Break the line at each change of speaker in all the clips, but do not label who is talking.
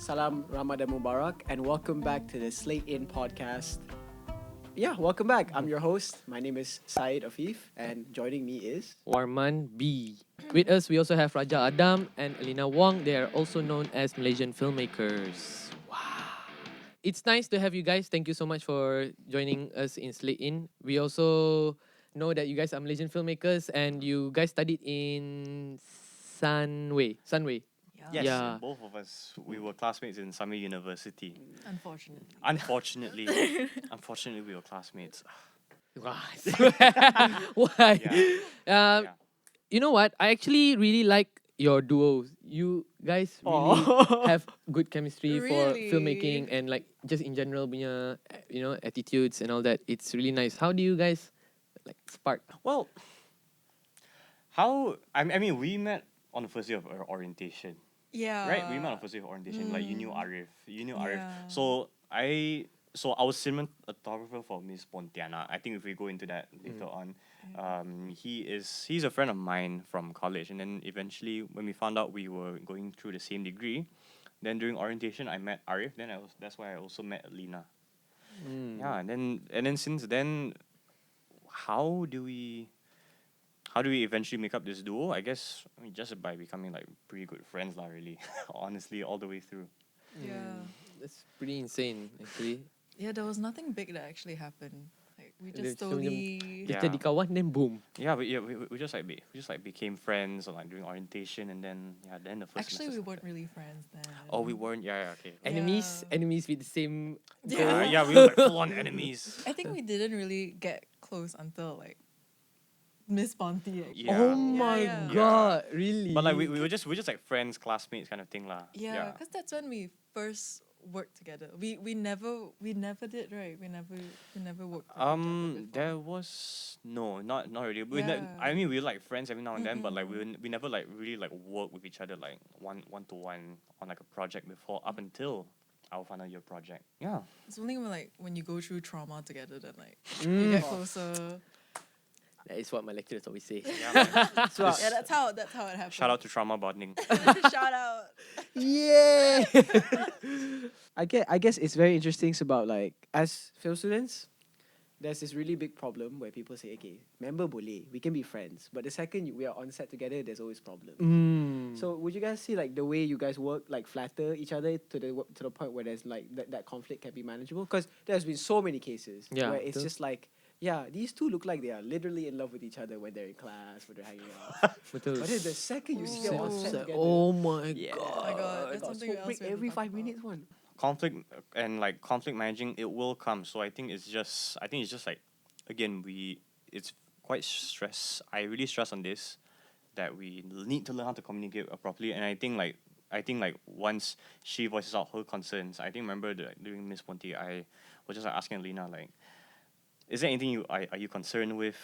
Salam Ramadan Mubarak, and welcome back to the Slate In Podcast. Yeah, welcome back. I'm your host. My name is SYED AFIF, and joining me is
VARMAN B. With us, we also have Raja Adam and Alina Wong. They are also known as Malaysian filmmakers. Wow. It's nice to have you guys. Thank you so much for joining us in Slate In. We also know that you guys are Malaysian filmmakers and you guys studied in Sunway.
Yes,
Yeah.
both of us, we were classmates in Sunway University.
Unfortunately.
Unfortunately, we were classmates.
Why?
Yeah. Yeah.
You know what? I actually really like your duos. You guys really have good chemistry for
Really?
filmmaking and like just in general punya, attitudes and all that. It's really nice. How do you guys like spark?
Well, I mean, we met on the first day of our orientation,
Yeah.
right? We met on the first day of orientation. Like, you knew Arif.
Yeah.
So I was cinematographer for Miss Pontiana. I think if we go into that later on, he's a friend of mine from college, and then eventually when we found out we were going through the same degree, then during orientation I met Arif. Then that's why I also met Alina. Yeah, and then since then, how do we eventually make up this duo? I guess just by becoming like pretty good friends, lah. Really, honestly, all the way through.
Yeah.
That's pretty insane, actually.
Yeah, there was nothing big that actually happened. Like we
There's
just
so many-
slowly.
Yeah.
Kita di kawan, then boom.
Yeah, we just became friends, or like during orientation, and then then the first.
Actually, we
semester
weren't
started.
really friends then.
Oh, we weren't. Yeah, okay.
Enemies
Yeah.
with the same
Yeah.
Yeah, we were like full on enemies.
I think we didn't really get close until like Miss Ponti. Actually.
Yeah.
Oh my
yeah.
god, really?
But like we were just like friends, classmates, kind of thing, lah.
Yeah, because that's when we first worked together. We never did, right? We never worked. with each other before.
There was not really.
Yeah.
I mean, we were like friends every now and then, but like we never like really like work with each other like one to one on like a project before, up until our final year project. Yeah.
It's only when you go through trauma together that like
Mm.
you get closer.
That is what my lecturers always say.
Yeah. Man.
so.
Yeah, that's how it happened.
Shout out to trauma bonding.
Shout out.
Yeah. I guess it's very interesting about like as film students, there's this really big problem where people say, okay, member boleh, we can be friends, but the second we are on set together, there's always problems. So would you guys see like the way you guys work like flatter each other to the point where there's like that conflict can be manageable? Because there's been so many cases
Yeah,
where it's
betul.
just like, yeah, these two look like they are literally in love with each other when they're in class, when they're hanging out.
Betul.
But then the second you see them on set together,
Oh my
yeah,
god.
Oh my god, that's
got
something
smoke
else
break
we have to
every
talk
5
about.
minutes one.
Conflict managing, it will come. So I think it's just like, again, it's quite stress. I really stress on this, that we need to learn how to communicate properly. And I think like once she voices out her concerns, I think remember during Miss Ponti, I was just like asking Alina like, is there anything are you concerned with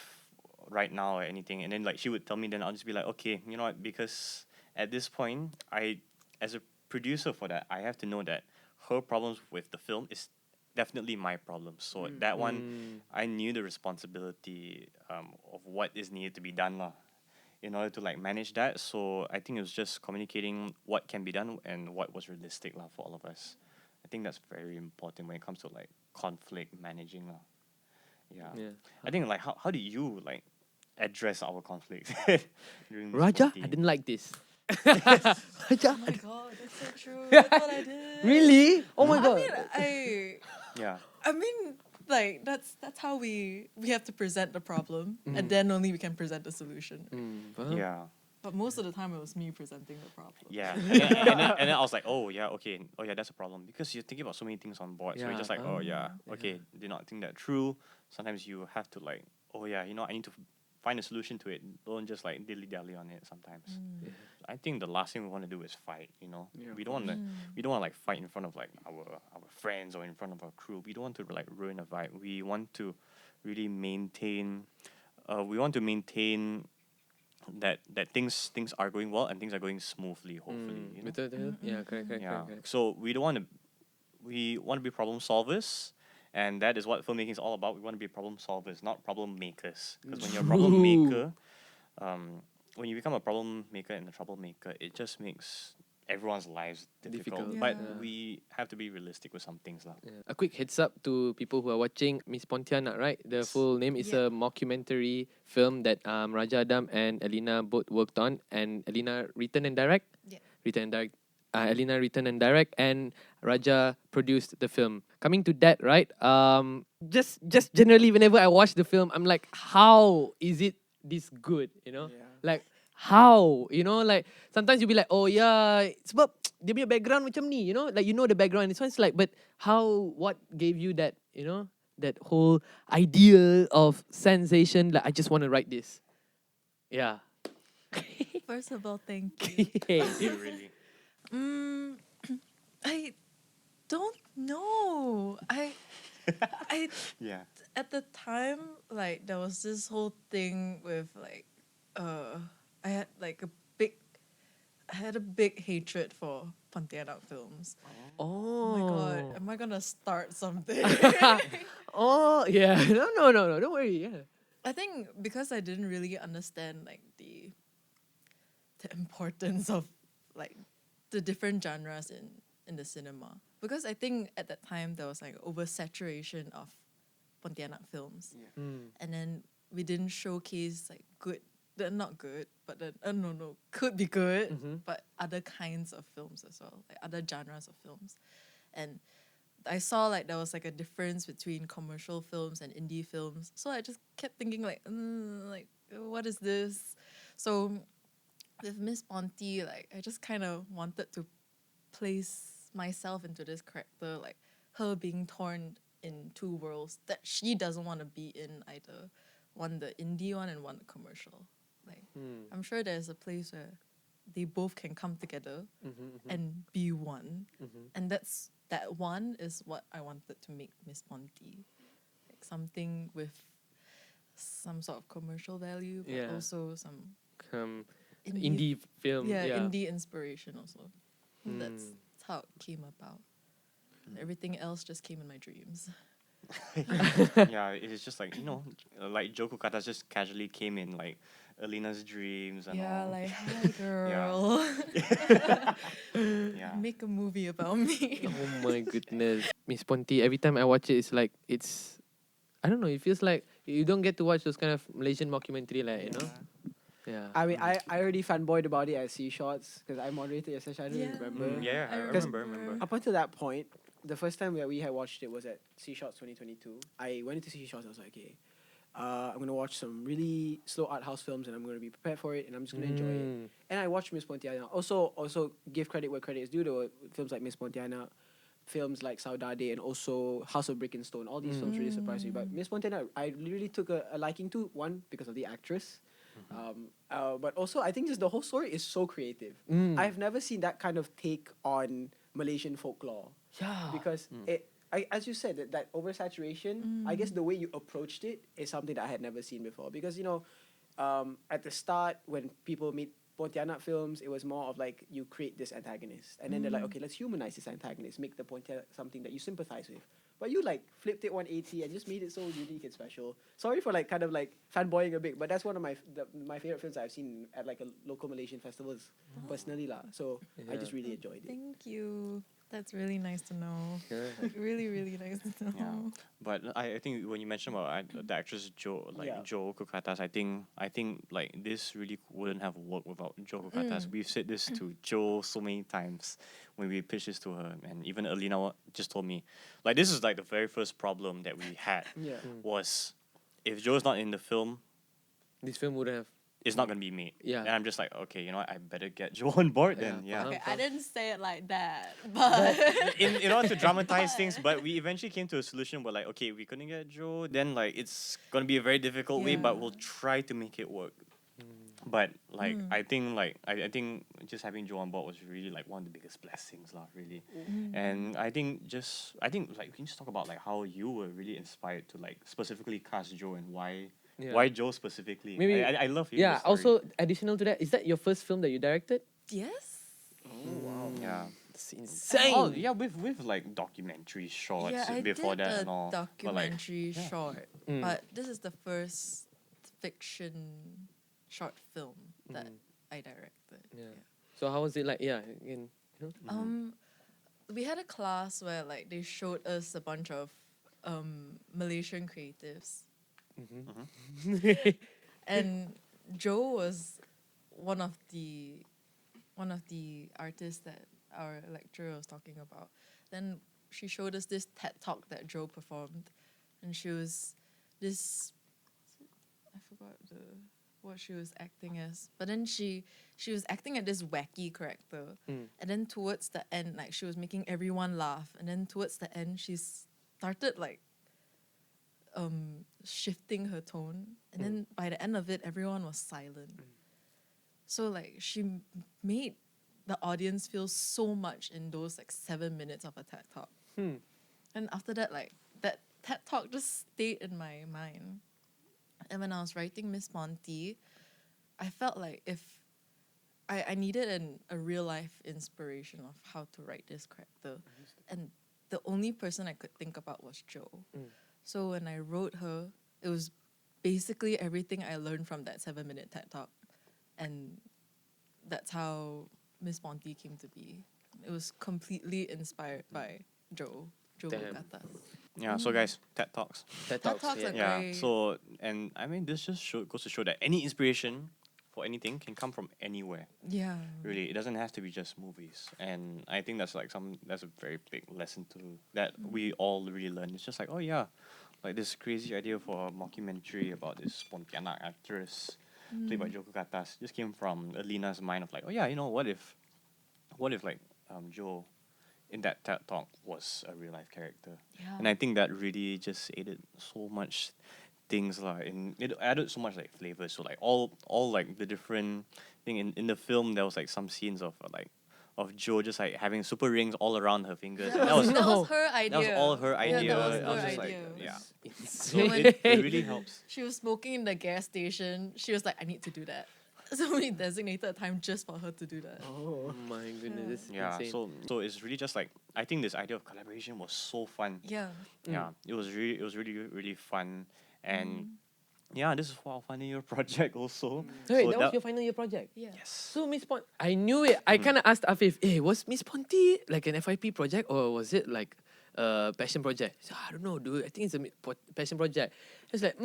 right now or anything? And then like she would tell me, then I'll just be like, okay, you know what? Because at this point, as a producer for that, I have to know that her problems with the film is definitely my problem. So that one, I knew the responsibility of what is needed to be done lah, in order to like manage that. So I think it was just communicating what can be done and what was realistic lah for all of us. I think that's very important when it comes to like conflict managing lah. Yeah. I think like how do you like address our conflict during Miss
Raja,
Ponti?
I didn't like this.
Oh my god, that's so true. That's what I did.
Really? Oh my god.
Yeah.
I mean, like that's how we have to present the problem, and then only we can present the solution.
Yeah.
But most of the time, it was me presenting the problem.
Yeah, and then I was like, oh yeah, okay, oh yeah, that's a problem because you're thinking about so many things on board. So you're
Yeah.
just like, oh yeah, okay, did not think that through. Sometimes you have to like, oh yeah, I need to find a solution to it. Don't just like dilly dally on it. Sometimes I think the last thing we want to do is fight.
Yeah,
We don't want to like fight in front of like our friends or in front of our crew. We don't want to like ruin a vibe. We want to really maintain. That things are going well and things are going smoothly, hopefully.
Betul, betul. Yeah, correct.
Yeah. So we want to be problem solvers, and that is what filmmaking is all about. We want to be problem solvers, not problem makers. Because when you're a problem maker, when you become a problem maker and a troublemaker, it just makes everyone's lives difficult.
Difficult.
But
Yeah.
we have to be realistic with some things lah.
Yeah. A quick heads up to people who are watching Miss Pontianak, right? The full name is
Yeah.
a mockumentary film that Raja Adam and Alina both worked on, and Alina written and direct.
Yeah.
Written and direct. Alina written and direct, and Raja produced the film. Coming to that, right? Just generally, whenever I watch the film, I'm like, how is it this good? You know, like how, you know, like sometimes you'll be like, oh yeah, sebab dia punya background macam ni, you know, like you know the background. This one's like, but how? What gave you that? You know, that whole idea of sensation? Like I just want to write this. Yeah.
First of all, thank you.
Really.
I don't know. I
Yeah.
at the time, like there was this whole thing with like I had like a big hatred for Pontianak films. Oh my god, am I gonna start something?
Oh yeah. No. Don't worry. Yeah.
I think because I didn't really understand like the importance of like the different genres in the cinema. Because I think at that time there was like oversaturation of Pontianak films. And then we didn't showcase like good, not good, but then could be good, but other kinds of films as well, like other genres of films. And I saw like there was like a difference between commercial films and indie films. So I just kept thinking like what is this? So with Miss Ponti, like I just kind of wanted to place myself into this character, like her being torn in two worlds that she doesn't want to be in either. One the indie one and one the commercial. Like I'm sure there's a place where they both can come together and be one. And that one is what I wanted to make Miss Ponti. Like something with some sort of commercial value, but
Yeah.
also some
Indie film.
yeah, indie inspiration also. That's how it came about. And everything else just came in my dreams.
Yeah, it's just like, you know, like Joko Kata just casually came in like Alina's dreams and
Yeah,
all.
like hi girl.
Yeah.
Make a movie about me.
Oh my goodness. Miss Ponti, every time I watch it, it's like, I don't know, it feels like you don't get to watch those kind of Malaysian mockumentary, like, you know? Yeah.
I mean, I already fanboyed about it at C Shots because I moderated your session. I don't
Yeah.
remember.
Yeah, I
I
remember.
Up until that point, the first time that we had watched it was at C Shots 2022. I went into C Shots. I was like, okay, I'm gonna watch some really slow art house films, and I'm gonna be prepared for it, and I'm just gonna enjoy it. And I watched Miss Pontianak. Also give credit where credit is due. There were films like Miss Pontianak, films like Saudade, and also House of Brick and Stone. All these films really surprised me. But Miss Pontianak, I really took a liking to. One, because of the actress. But also I think just the whole story is so creative. I've never seen that kind of take on Malaysian folklore.
Yeah.
Because as you said, that oversaturation, I guess the way you approached it is something that I had never seen before. Because, you know, at the start, when people meet Pontianak films, it was more of like you create this antagonist. And then they're like, okay, let's humanize this antagonist, make the Pontianak something that you sympathize with. But you like flipped it 180 and just made it so unique and special. Sorry for like kind of like fanboying a bit, but that's one of my favorite films I've seen at like a local Malaysian festivals personally lah. So I just really enjoyed it.
Thank you. That's really nice to know.
Yeah.
Like, really, really nice to know.
Yeah. But I think when you mentioned about the actress Jo Kokatas, I think like this really wouldn't have worked without Jo Kokatas. We've said this to Jo so many times when we pitched this to her, and even Alina just told me, like this is like the very first problem that we had was if Jo's not in the film,
This film would have.
it's not gonna be made.
Yeah.
And I'm just like, okay, you know what, I better get Jo on board then. Yeah.
Okay, I didn't say it like that, but
In order to dramatize things, but we eventually came to a solution where like, okay, we couldn't get Jo, then like it's gonna be a very difficult way, but
Yeah.
we'll try to make it work. But like I think just having Jo on board was really like one of the biggest blessings lah, really. And I think like we can just talk about like how you were really inspired to like specifically cast Jo and why Jo specifically.
Maybe-
I love you.
Yeah, also additional to that, is that your first film that you directed?
yes.
yeah.
It's insane.
Oh yeah, with like documentary shorts
Yeah, I
before
did
that
a
and all. But, like,
documentary short, but this is the first fiction short film that I directed.
Yeah. So how was it like? Yeah, again, you know?
We had a class where like they showed us a bunch of Malaysian creatives, and Joe was one of the artists that our lecturer was talking about. Then she showed us this TED talk that Joe performed, and she was this, I forgot what she was acting as, but then she was acting at this wacky character, and then towards the end, like she was making everyone laugh, and then towards the end, she started like shifting her tone, and then by the end of it, everyone was silent. So like she made the audience feel so much in those like 7 minutes of a TED talk, and after that, like that TED talk just stayed in my mind. And when I was writing Miss Ponti, I felt like if I needed a real life inspiration of how to write this character, and the only person I could think about was Joe. So when I wrote her, it was basically everything I learned from that 7-minute TED talk, and that's how Miss Ponti came to be. It was completely inspired by Joe
Damn.
Gatas.
Yeah, so guys, TED Talks.
TED
TED
Talks.
Talks
Yeah.
are
Yeah,
great.
so, and I mean, this just goes to show that any inspiration for anything can come from anywhere.
Yeah.
Really, it doesn't have to be just movies. And I think that's like that's a very big lesson that we all really learn. It's just like, oh yeah, like this crazy idea for a mockumentary about this Pontianak actress played by Joko Gatas just came from Alina's mind of like, oh yeah, you know, what if like Joe in that TED talk was a real life character.
Yeah.
And I think that really just aided so much things and it added so much like flavor. So like all like the different thing in the film, there was like some scenes of Joe just like having super rings all around her fingers. And that was
that was her idea.
that was all her
Yeah,
idea.
that was
I was
her
just
idea.
like, yeah. So
Insane.
it really helps.
She was smoking in the gas station. She was like, I need to do that. So we designated a time just for her to do that.
Oh my goodness, this is
Yeah,
insane.
so it's really just like I think this idea of collaboration was so fun.
Yeah.
Yeah, it was really fun, and yeah, this is for our final year project also.
Wait,
So
that was your final year project?
Yeah.
So Miss Pont, I knew it. I kind of asked Afif, hey, was Miss Ponti like an FYP project or was it like a passion project? So, I don't know, dude. I think it's a passion project. It's like,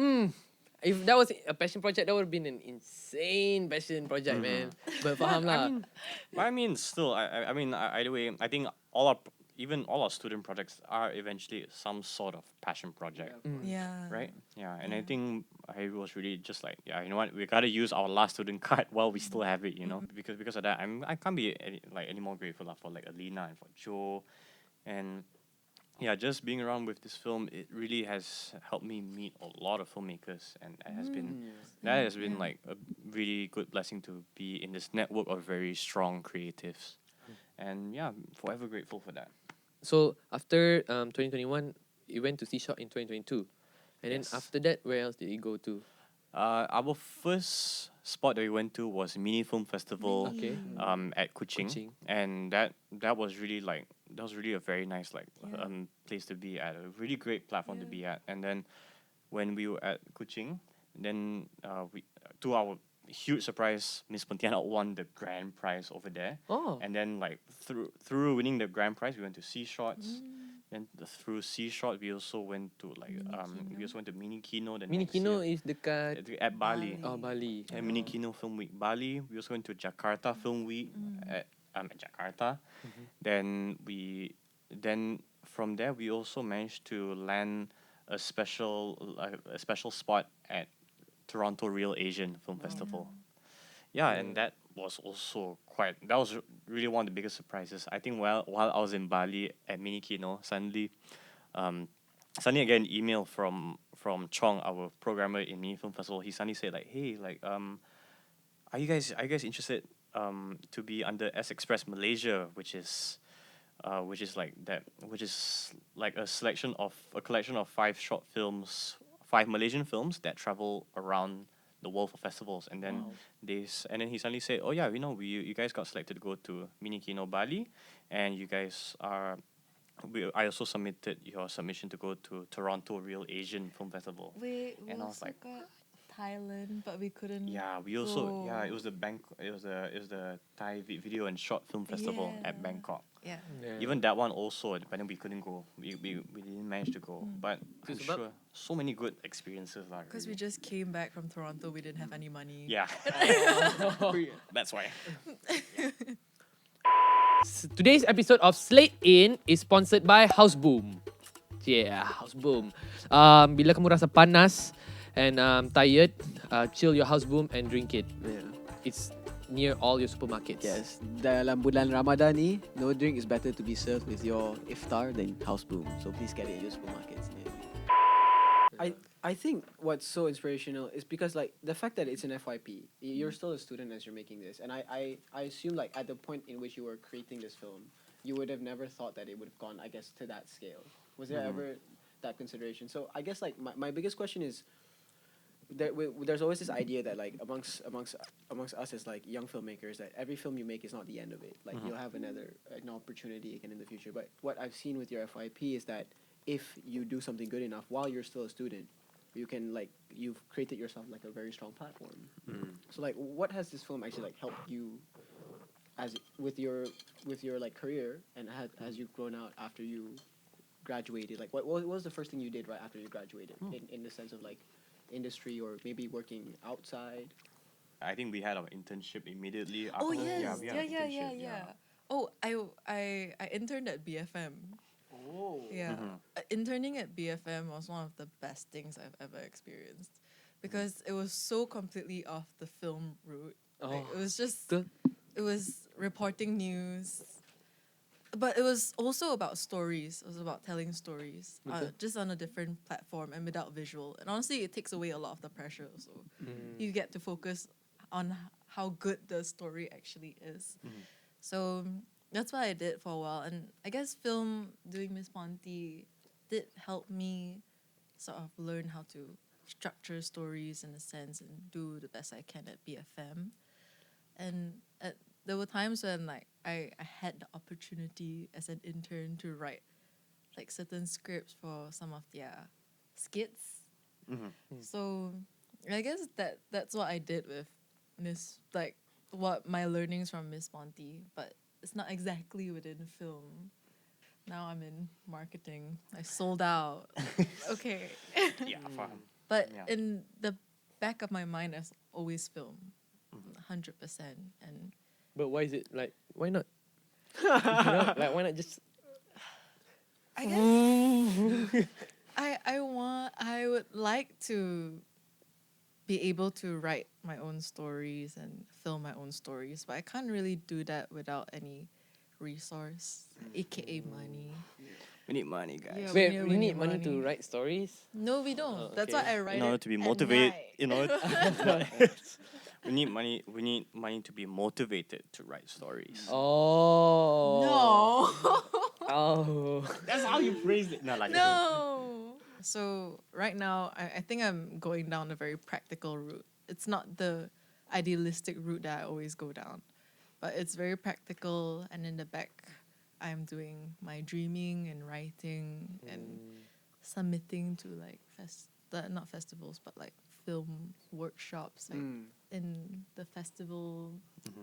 if that was a passion project, that would have been an insane passion project, man. But faham lah.
I mean, still, I mean, either way, I think even all our student projects are eventually some sort of passion project,
Yeah.
right? Yeah, and I think I was really just like, yeah, you know what, we gotta use our last student card while we still have it, you know, because of that, I can't be any more grateful for like Alina and for Joe, and yeah, just being around with this film, it really has helped me meet a lot of filmmakers, and that has been like a really good blessing to be in this network of very strong creatives, and yeah, I'm forever grateful for that.
So after 2021, you went to C-Shot in 2022. And then
Yes.
after that, where else did you go to?
Our first spot that we went to was Mini Film Festival,
Okay.
at Kuching,
Kuching.
and that was really a very nice place to be at, a really great platform to be at. And then when we were at Kuching, then we to our huge surprise, Miss Pontianak won the grand prize over there.
Oh.
And then like through winning the grand prize, we went to C Shots. Then through C Shot, we also went to Mini Kino. The
Mini
next
Kino
year.
is dekat
At Bali.
oh, Bali.
And Mini Kino Film Week Bali. We also went to Jakarta Film Week at Jakarta. Then from there we also managed to land a special spot at Toronto Real Asian Film Festival. Yeah, and that was really one of the biggest surprises. I think while I was in Bali at Mini Kino, suddenly I get an email from Chong, our programmer in Mini Film Festival. He suddenly said like, hey, like are you guys interested to be under S Express Malaysia, which is like a collection of 5 short films, 5 Malaysian films that travel around the world for festivals. And then he suddenly said, oh yeah, you guys got selected to go to Mini Kino Bali, and you guys are I also submitted your submission to go to Toronto Real Asian Film Festival.
We
And I was
also
like,
got Thailand, but we couldn't.
Yeah, we also
go.
it was the Thai video and short film festival at
Yeah.
Bangkok.
Yeah.
Even that one also, but then we couldn't go. We didn't manage to go. But I'm
Sebab-
sure so many good experiences lah.
Because we
really.
just came back from Toronto, we didn't have any money.
Yeah. That's why.
Today's episode of Slate In is sponsored by Haus Boom. Yeah, Haus Boom. Bila kamu rasa panas and tired, chill your Haus Boom and drink it.
Yeah.
It's near all your supermarkets.
Yes, dalam bulan Ramadan ni, no drink is better to be served with your iftar than Haus Boom. So please get it at your supermarkets. Yeah. I think what's so inspirational is because like the fact that it's an FYP, you're still a student as you're making this, and I assume like at the point in which you were creating this film, you would have never thought that it would have gone, I guess, to that scale. Was there ever that consideration? So I guess like my biggest question is, there's always this idea that like amongst us as like young filmmakers, that every film you make is not the end of it. Like you'll have an opportunity again in the future. But what I've seen with your FYP is that if you do something good enough while you're still a student, you can like you've created yourself like a very strong platform. So like, what has this film actually like helped you as with your like career, and as you've grown out after you graduated? Like what was the first thing you did right after you graduated in the sense of like industry or maybe working outside?
I think we had our internship immediately.
Oh
after.
yes,
we had our internship,
Oh, I interned at BFM.
Oh.
Yeah, interning at BFM was one of the best things I've ever experienced, because it was so completely off the film route. Like, it was just it was reporting news, but it was also about stories. It was about telling stories, just on a different platform and without visual. And honestly, it takes away a lot of the pressure. So you get to focus on how good the story actually is. So that's what I did for a while. And I guess film, doing Miss Ponti, did help me sort of learn how to structure stories in a sense and do the best I can at BFM. And there were times when like I had the opportunity as an intern to write like certain scripts for some of their skits. So I guess that's what I did with what my learnings from Miss Ponti, but it's not exactly within film. Now I'm in marketing. I sold out. Okay.
faham.
But
Yeah.
in the back of my mind, there's always film, 100%. And
But why is it like? Why not? You know, like why not just?
I guess I would like to be able to write my own stories and film my own stories, but I can't really do that without any resource, aka money.
We need money, guys.
Yeah,
Wait,
we
we
need
need money to
money.
write stories.
No, we don't.
Oh,
That's
okay.
why I write
In order
it
to be
at
motivated,
night.
we need money to be motivated to write stories.
Oh.
No.
Oh.
That's how you phrased it. No, like
No. So right now, I think I'm going down a very practical route. It's not the idealistic route that I always go down, but it's very practical. And in the back, I'm doing my dreaming and writing and submitting to like not festivals, but like film workshops, like in the festival.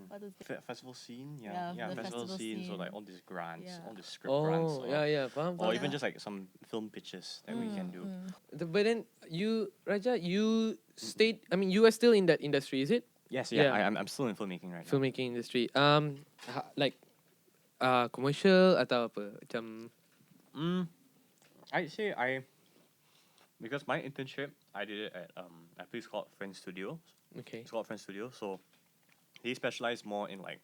What is it?
Festival scene,
Yeah, the
festival
festival
scene. So
scene.
like all these grants,
Yeah.
all these script grants,
Oh, yeah, faham,
or
faham.
even just like some film pitches that we can do.
But then you, Raja, you stayed. I mean, you are still in that industry, is it?
Yes,
Yeah.
I'm still in filmmaking right now.
Filmmaking industry. Like, commercial atau apa? Macam.
I'd say because my internship I did it at a place called Friend Studio.
Okay.
It's called Friend Studio. So they specialize more in like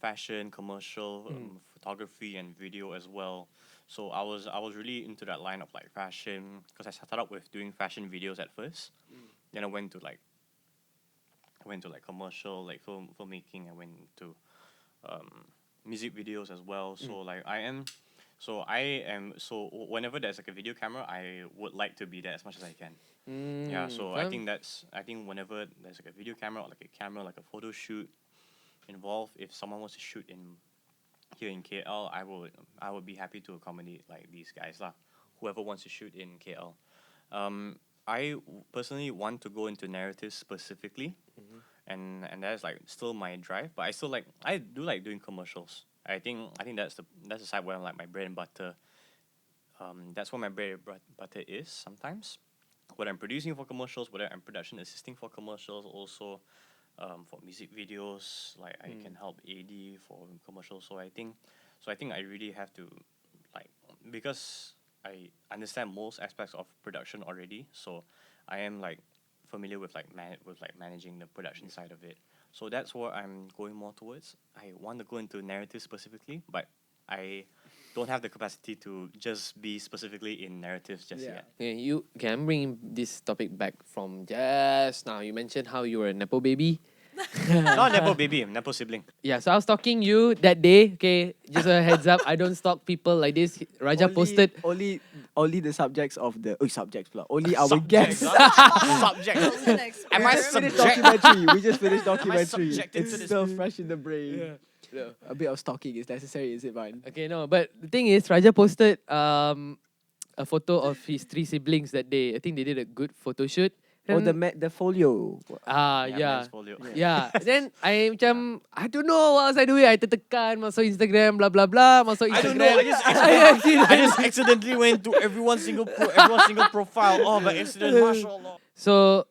fashion, commercial, photography, and video as well. So I was really into that line of like fashion, because I started out with doing fashion videos at first. Then I went to like commercial, like filmmaking. I went to music videos as well. So like so whenever there's like a video camera, I would like to be there as much as I can. Yeah, so I think whenever there's like a video camera or like a camera, like a photo shoot involved, if someone wants to shoot here in KL, I would be happy to accommodate like these guys lah. Whoever wants to shoot in KL. personally want to go into narrative specifically, and that's like still my drive. But I do like doing commercials. I think that's the side where I'm like my bread and butter. That's what my bread and butter is sometimes. Whether I'm producing for commercials, whether I'm production assisting for commercials, also for music videos, like I can help AD for commercials. So I think I really have to, like, because I understand most aspects of production already, so I am like familiar with managing the production side of it. So that's what I'm going more towards. I want to go into narrative specifically, but I don't have the capacity to just be specifically in narratives just yet.
Okay, I'm bringing this topic back from just now. You mentioned how you were a Nepo baby.
Not Nepo baby, Nepo sibling.
Yeah, so I was stalking you that day. Okay, just a heads up. I don't stalk people like this. Raja posted.
only the subjects of the only our
Subjects,
guests.
Subjects. Am I
Finished
subject?
documentary. We just finished documentary.
subjected
It's
to this?
still fresh in the brain. A bit of stalking is necessary, is it, man?
Okay, no, but the thing is, Raja posted a photo of his 3 siblings that day. I think they did a good photo shoot.
Oh, the folio.
Yeah.
Men's folio.
Yeah. Then I macam, I don't know what was I doing. I tertekan masuk Instagram, blah blah blah, masuk
I don't
Instagram.
know. I just accidentally went to everyone's single profile. Oh, by accident, mashallah.
So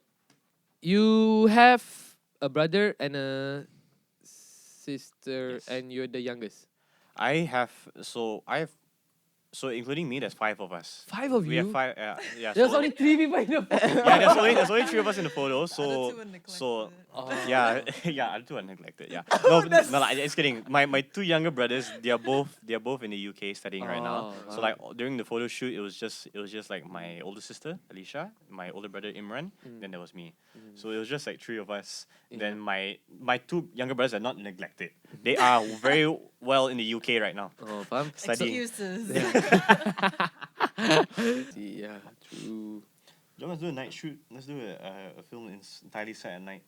you have a brother and a sister,
Yes.
and you're the youngest.
So including me, there's 5 of us.
5 of
We
you.
have 5. Yeah.
There's
so,
only 3 people in the photo.
yeah. There's only 3 of us in the photo. So
Other two were neglected.
so
Oh.
yeah, yeah. Other 2 are neglected. Yeah. No, like, just kidding. My 2 younger brothers, they are both in the UK studying right now.
Oh,
So
wow.
like during the photo shoot, it was just like my older sister Alicia, my older brother Imran, then there was me. So it was just like 3 of us. Then my 2 younger brothers are not neglected. They are very well in the UK right now.
Oh, faham?
Studying.
Excuses.
Yeah, true.
Let's do a night shoot. Let's do a film entirely set at night.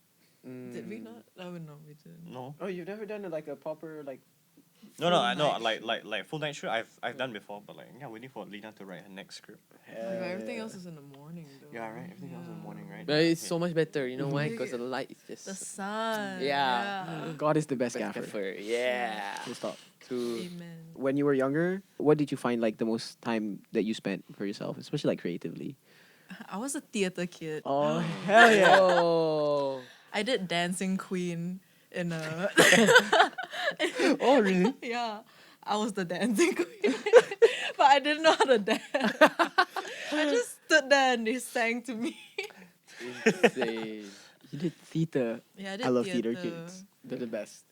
Did we not? Oh no, we didn't.
No.
Oh, you've never done a proper
No, I know.
night
Like full night shoot. I've done before, but like waiting for Lina to write her next script.
But everything else is in the morning though.
Yeah, right. Everything else in the morning, right?
But it's so much better, you know why?
Mhm.
Because the light is just
The sun.
Yeah.
God is the best
best
gaffer.
gaffer. Yeah.
Full stop.
True.
Amen.
When you were younger, what did you find like the most time that you spent for yourself, especially like creatively?
I was a theater kid.
Oh, hell yeah.
Oh.
I did Dancing Queen in a.
Oh, really?
Yeah, I was the dancing queen, but I didn't know how to dance. I just stood there and they sang to me.
Insane.
You did theater.
Yeah, I did
I love theater kids. They're the best.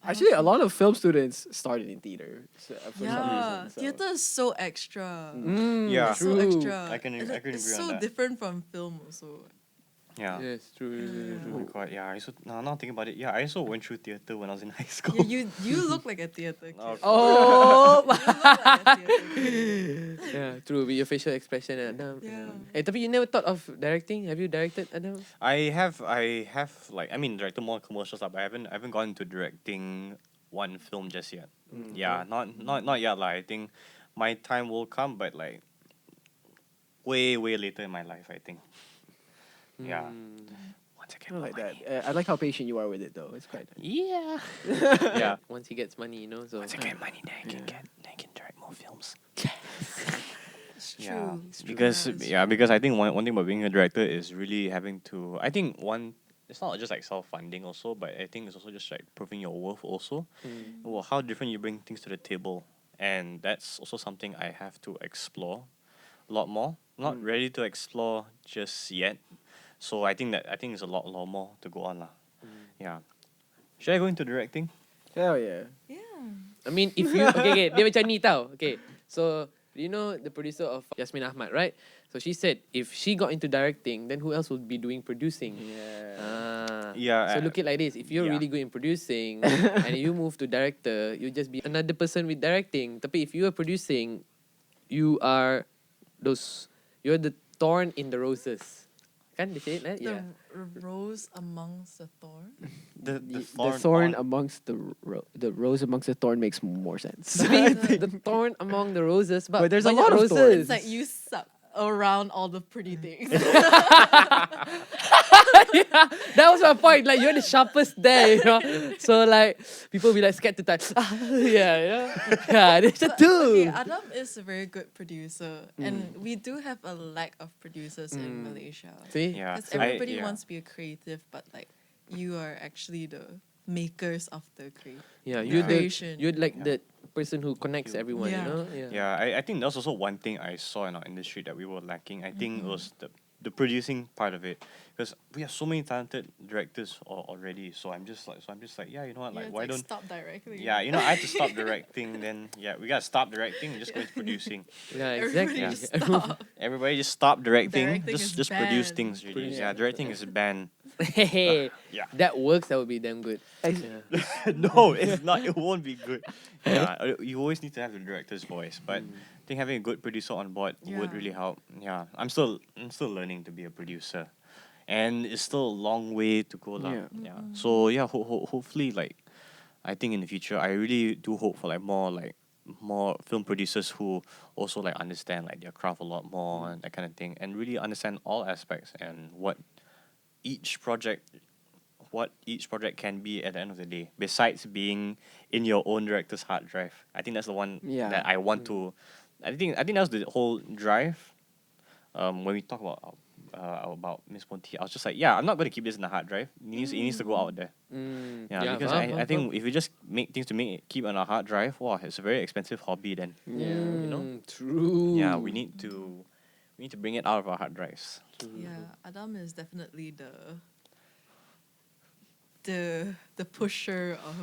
I
Actually, a
also-
lot of film students started in theater for some
Yeah,
reason. So.
theater is so extra.
Yeah.
It's so
True.
extra.
I can
And
agree
it's
on
so
that.
different from film also.
Yeah.
Yes, true.
Oh my god, yeah. Now thinking about it, yeah, I also went through theater when I was in high school.
Yeah, you look like a theater kid.
Oh.
Oh.
You look like a theater kid.
Yeah, true. With your facial expression, Adam.
Yeah.
Tapi you never thought of directing? Have you directed, Adam?
I have like directed more commercials, but I haven't gone into directing one film just yet. Yeah, not yet. Like I think my time will come, but like way later in my life, I think. Yeah. Once I get
I
more
like
money.
that. I like how patient you are with it, though. It's quite nice.
Yeah.
Yeah.
Once he gets money, you know. So.
Once I get money, then I can direct more films.
It's
Yeah,
true. It's true.
because I think one thing about being a director is really having to. I think it's not just like self-funding also, but I think it's also just like proving your worth also. Well, how different you bring things to the table, and that's also something I have to explore a lot more. Not ready to explore just yet, so I think it's a lot more to go on lah. Yeah, should I go into directing?
Hell yeah.
Yeah.
I mean, if you okay, dia macam ni tau. Okay, so you know the producer of Yasmin Ahmad, right? So she said if she got into directing, then who else would be doing producing?
Yeah.
Yeah.
So look it like this: if you're
yeah.
really good in producing and you move to director, you just be another person with directing. Tapi if you are producing, you're the thorn in the roses. Kan they say it, right?
The
Yeah.
rose amongst the thorn.
The
The
thorn,
thorn
on-
amongst the rose amongst the thorn makes more sense.
Tapi the thorn among the roses, but
But there's a
banyak
lot of
roses.
thorns.
It's like you suck. around all the pretty things.
Yeah, that was my point. Like, you're the sharpest there, you know. So like, people be like scared to touch. Yeah, you know. Yeah, there's a
Okay,
two.
Adam is a very good producer, and we do have a lack of producers in Malaysia.
See,
Yeah.
Because everybody
yeah.
wants to be a creative, but like you are actually the makers of the
yeah,
creation.
you're like the person who connects everyone.
Yeah.
You know.
Yeah, I think that's also one thing I saw in our industry that we were lacking. I think it was the producing part of it, because we have so many talented directors already. So I'm just like, yeah, you know what, like, why don't
stop directly?
yeah, you know, I have to stop directing. Then yeah, we gotta stop directing and just go into producing.
Yeah,
Everybody
exactly.
just stop.
Everybody just stop directing.
Directing is
Just produce
banned.
things. Really.
Produce.
Yeah, directing is banned.
Hey,
Yeah.
that works. That would be damn good. Yeah.
No, it's not. It won't be good. Yeah, you always need to have the director's voice, but I think having a good producer on board would
Yeah.
really help. Yeah, I'm still learning to be a producer, and it's still a long way to go.
Yeah.
Yeah. So yeah, hopefully, like, I think in the future, I really do hope for more film producers who also like understand like their craft a lot more and that kind of thing, and really understand all aspects and what each project can be at the end of the day, besides being in your own director's hard drive. I think that's the one
Yeah.
that I want to. I think that's the whole drive. When we talk about Miss Ponti, I was just like, yeah, I'm not going to keep this in the hard drive. It needs to go out there. Yeah, because I think if we just make things to keep on our hard drive, wow, it's a very expensive hobby then. You know?
True.
Yeah, we need to bring it out of our hard drives.
Yeah, Adam is definitely the pusher of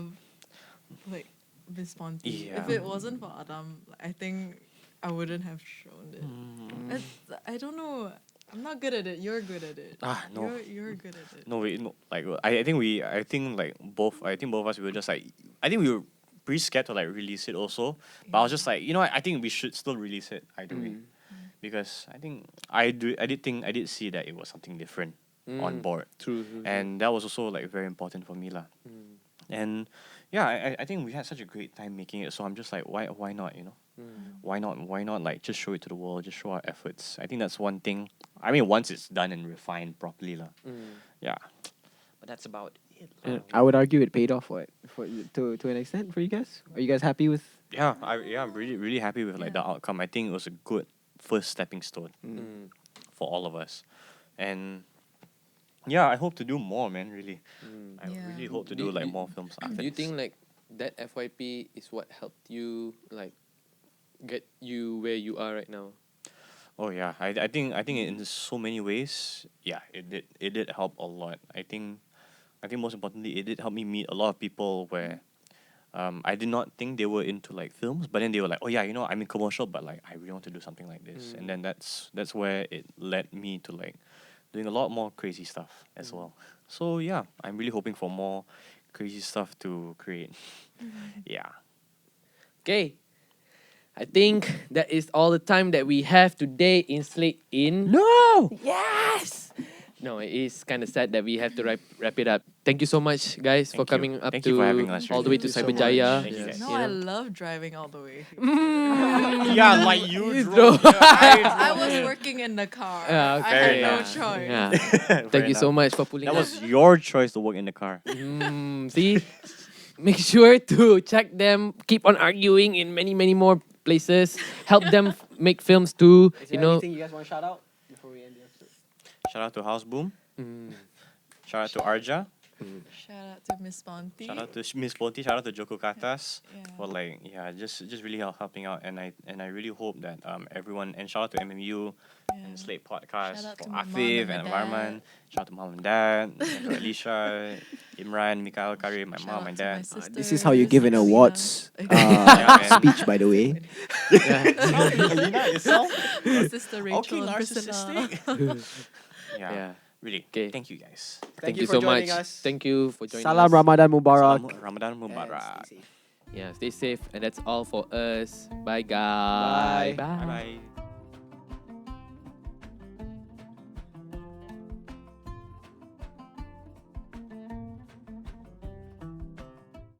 like Miss Ponti.
Yeah.
If it wasn't for Adam, I think I wouldn't have shown it. I don't know. I'm not good at it. You're good at it.
No.
You're good at it.
No, wait, no. Like, I think both of us, we were just like, I think we were pretty scared to like release it also. But I was just like, you know what, I think we should still release it either way. Because I think I did see that it was something different on board.
True.
And that was also like very important for me lah. And yeah, I think we had such a great time making it, so I'm just like, why not, you know? Why not like just show it to the world, just show our efforts. I think that's one thing. I mean, once it's done and refined properly lah. Yeah. But that's about it.
I would argue it paid off to an extent for you guys. Are you guys happy with?
Yeah, I'm really happy with like the outcome. I think it was a good first stepping stone for all of us. And yeah, I hope to do more, man, really. I really hope to do like more films after
Do you
this.
think like that FYP is what helped you like get you where you are right now?
Oh yeah, I think in so many ways, yeah, it did help a lot. I think most importantly, it did help me meet a lot of people where I did not think they were into like films, but then they were like, oh yeah, you know, I'm in commercial, but like I really want to do something like this. And then that's where it led me to like doing a lot more crazy stuff as well. So yeah, I'm really hoping for more crazy stuff to create. Yeah.
Okay. I think that is all the time that we have today in Slate In.
No.
Yes! No, it is kind of sad that we have to wrap it up. Thank you so much, guys, for
Thank you.
coming up
Thank you for having us,
all the way
Thank
to
you so
Cyberjaya.
much.
Thank you, guys.
No,
You
I
know.
love driving all the way.
Yeah, like you
You
drove.
drove.
I was working in the car.
Yeah,
I
fair
had
enough.
no choice.
Yeah.
Fair
Thank you so
enough.
much for pulling
That
up.
was your choice to work in the car.
See? Make sure to check them. Keep on arguing in many, many more places. Help them make films too.
Is
You
there
know.
anything you guys want to shout out before we end the episode?
Shout out to Haus Boom.
Mm.
Shout out to Arja.
Shout out to Miss Ponti.
Shout out to Miss Ponti. Shout out to Joko Katas
Yeah.
for like just really helping out. And I really hope that everyone, and shout out to MMU and Slate Podcast,
Shout out
for
to my mom
AFIF
and my
and
dad.
VARMAN. Shout out to mom and dad. Shout out to Alicia, Imran, Mikael, Karim, my
Shout
mom
out
and
to my
dad.
sisters,
This is how you give an
Selena.
awards
Yeah, man.
speech, by the way.
Alina itself.
My sister Rachel
Okay,
and Priscilla.
narcissistic.
Yeah.
Really.
Okay.
Thank you guys.
Thank
you
you
for
so much.
joining us.
Thank you for joining
Salam
us.
Ramadan Mubarak.
Ramadan
And
Mubarak.
stay safe.
Yeah, stay safe. And that's all for us. Bye, guys.
Bye.
Bye bye.